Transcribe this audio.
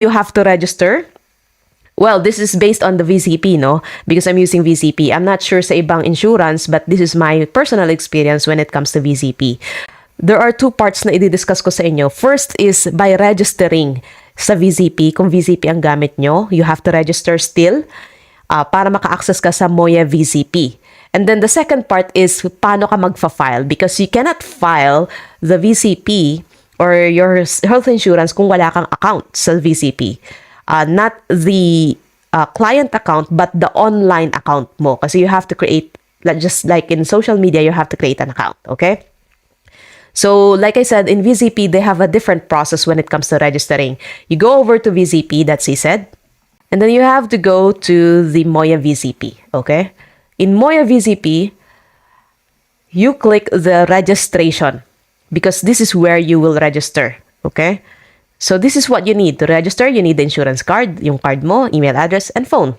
you have to register. Well, this is based on the VCP, no? Because I'm using VCP. I'm not sure sa ibang insurance, but this is my personal experience when it comes to VCP. There are two parts na i-discuss ko sa inyo. First is by registering sa VCP. Kung VCP ang gamit nyo, you have to register still para maka-access ka sa Moya VCP. And then the second part is paano ka magfa-file, because you cannot file the VCP or your health insurance kung wala kang account sa VCP. Not the client account, but the online account mo. Kasi you have to create, just like in social media, you have to create an account, okay? So, like I said, in VCP, they have a different process when it comes to registering. You go over to VCP, that's CSED, and then you have to go to the Moya VCP, okay? In Moya VCP, you click the registration because this is where you will register, okay? So this is what you need to register. You need the insurance card, yung card mo, email address, and phone.